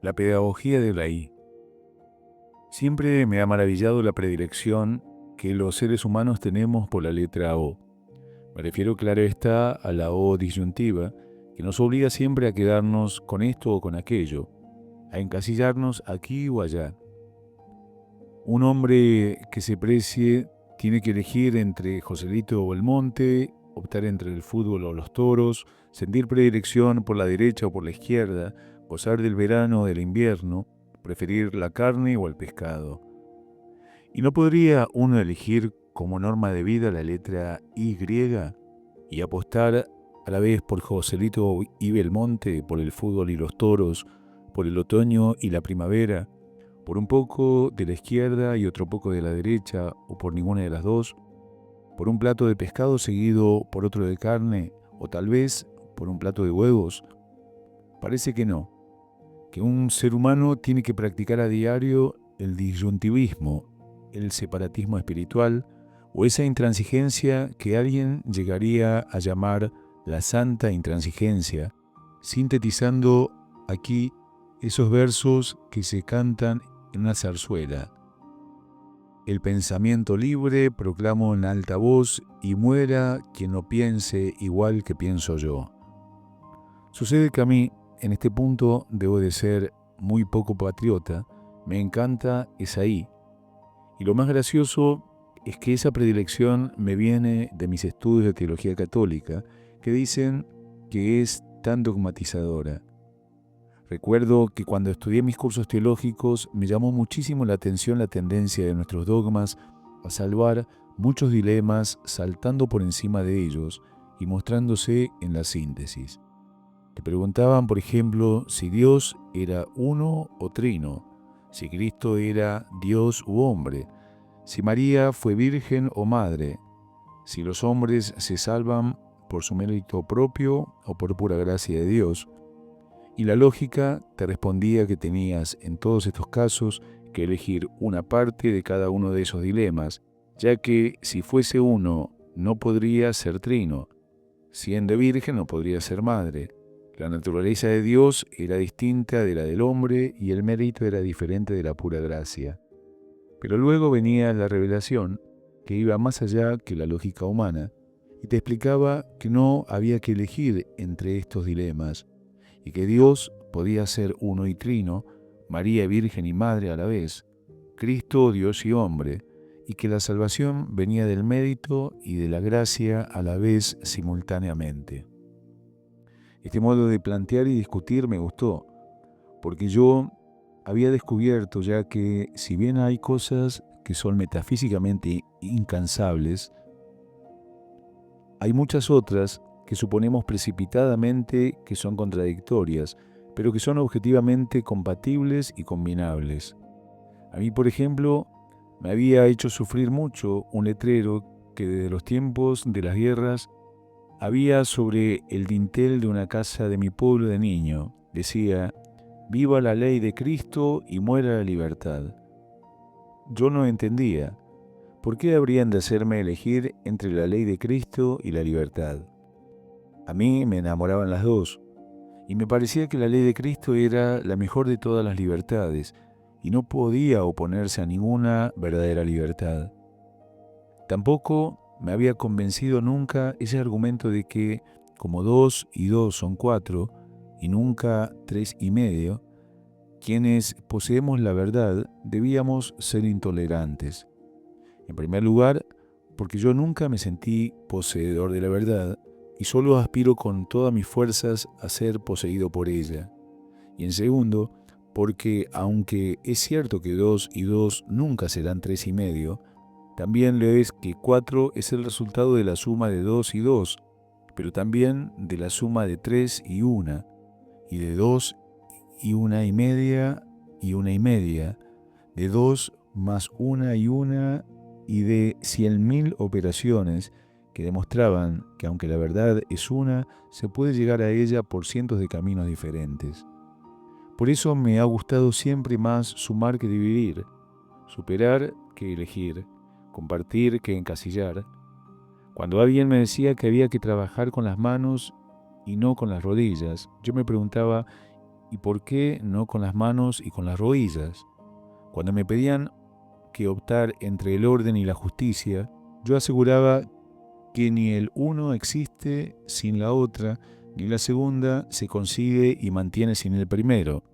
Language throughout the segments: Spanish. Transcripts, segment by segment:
La pedagogía de la I. Siempre me ha maravillado la predilección que los seres humanos tenemos por la letra O. Me refiero, claro está, a la O disyuntiva, que nos obliga siempre a quedarnos con esto o con aquello, a encasillarnos aquí o allá. Un hombre que se precie tiene que elegir entre Joselito o el monte, optar entre el fútbol o los toros, sentir predilección por la derecha o por la izquierda, gozar del verano o del invierno, preferir la carne o el pescado. ¿Y no podría uno elegir como norma de vida la letra Y y apostar a la vez por Joselito y Belmonte, por el fútbol y los toros, por el otoño y la primavera, por un poco de la izquierda y otro poco de la derecha, o por ninguna de las dos, por un plato de pescado seguido por otro de carne, o tal vez por un plato de huevos? Parece que no, que un ser humano tiene que practicar a diario el disyuntivismo, el separatismo espiritual, o esa intransigencia que alguien llegaría a llamar la santa intransigencia, sintetizando aquí esos versos que se cantan en una zarzuela. El pensamiento libre proclamo en alta voz y muera quien no piense igual que pienso yo. Sucede que a mí, en este punto, debo de ser muy poco patriota, me encanta esa I. Y lo más gracioso es que esa predilección me viene de mis estudios de teología católica, que dicen que es tan dogmatizadora. Recuerdo que cuando estudié mis cursos teológicos me llamó muchísimo la atención la tendencia de nuestros dogmas a salvar muchos dilemas saltando por encima de ellos y mostrándose en la síntesis. Te preguntaban, por ejemplo, si Dios era uno o trino, si Cristo era Dios u hombre, si María fue virgen o madre, si los hombres se salvan por su mérito propio o por pura gracia de Dios. Y la lógica te respondía que tenías en todos estos casos que elegir una parte de cada uno de esos dilemas, ya que si fuese uno no podría ser trino, siendo virgen no podría ser madre. La naturaleza de Dios era distinta de la del hombre y el mérito era diferente de la pura gracia. Pero luego venía la revelación, que iba más allá que la lógica humana, y te explicaba que no había que elegir entre estos dilemas, y que Dios podía ser uno y trino, María virgen y madre a la vez, Cristo Dios y hombre, y que la salvación venía del mérito y de la gracia a la vez simultáneamente. Este modo de plantear y discutir me gustó, porque yo había descubierto ya que si bien hay cosas que son metafísicamente incansables, hay muchas otras que suponemos precipitadamente que son contradictorias, pero que son objetivamente compatibles y combinables. A mí, por ejemplo, me había hecho sufrir mucho un letrero que desde los tiempos de las guerras había sobre el dintel de una casa de mi pueblo de niño. Decía: «Viva la ley de Cristo y muera la libertad». Yo no entendía. ¿Por qué habrían de hacerme elegir entre la ley de Cristo y la libertad? A mí me enamoraban las dos, y me parecía que la ley de Cristo era la mejor de todas las libertades, y no podía oponerse a ninguna verdadera libertad. Tampoco me había convencido nunca ese argumento de que, como 2 y 2 son 4, y nunca 3 y medio, quienes poseemos la verdad debíamos ser intolerantes. En primer lugar, porque yo nunca me sentí poseedor de la verdad y solo aspiro con todas mis fuerzas a ser poseído por ella. Y en segundo, porque aunque es cierto que 2 y 2 nunca serán 3 y medio, también lo es que 4 es el resultado de la suma de 2 y 2, pero también de la suma de 3 y 1, y de 2 y 1 y media, de 2 más 1 y de 100.000 operaciones que demostraban que aunque la verdad es una, se puede llegar a ella por cientos de caminos diferentes. Por eso me ha gustado siempre más sumar que dividir, superar que elegir, compartir que encasillar. Cuando alguien me decía que había que trabajar con las manos y no con las rodillas, yo me preguntaba: ¿Y por qué no con las manos y con las rodillas? Cuando me pedían que optar entre el orden y la justicia, yo aseguraba que ni el uno existe sin la otra, ni la segunda se consigue y mantiene sin el primero.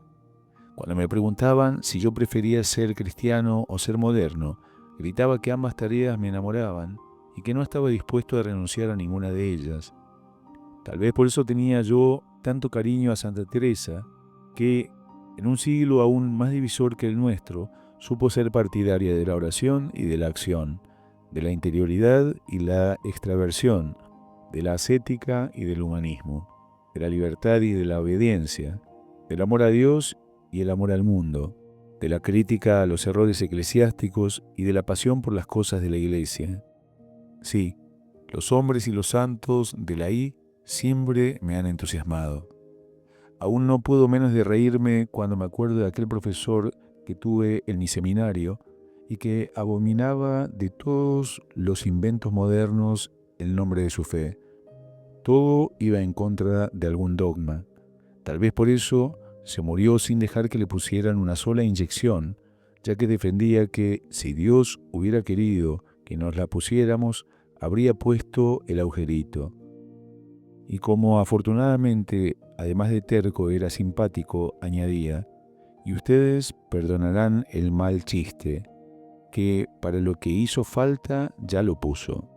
Cuando me preguntaban si yo prefería ser cristiano o ser moderno, gritaba que ambas tareas me enamoraban y que no estaba dispuesto a renunciar a ninguna de ellas. Tal vez por eso tenía yo tanto cariño a Santa Teresa, que, en un siglo aún más divisor que el nuestro, supo ser partidaria de la oración y de la acción, de la interioridad y la extraversión, de la ascética y del humanismo, de la libertad y de la obediencia, del amor a Dios y el amor al mundo, de la crítica a los errores eclesiásticos y de la pasión por las cosas de la Iglesia. Sí, los hombres y los santos de la I siempre me han entusiasmado. Aún no puedo menos de reírme cuando me acuerdo de aquel profesor que tuve en mi seminario y que abominaba de todos los inventos modernos el nombre de su fe. Todo iba en contra de algún dogma. Tal vez por eso se murió sin dejar que le pusieran una sola inyección, ya que defendía que si Dios hubiera querido que nos la pusiéramos, habría puesto el agujerito. Y como afortunadamente, además de terco, era simpático, añadía, y ustedes perdonarán el mal chiste, que para lo que hizo falta ya lo puso.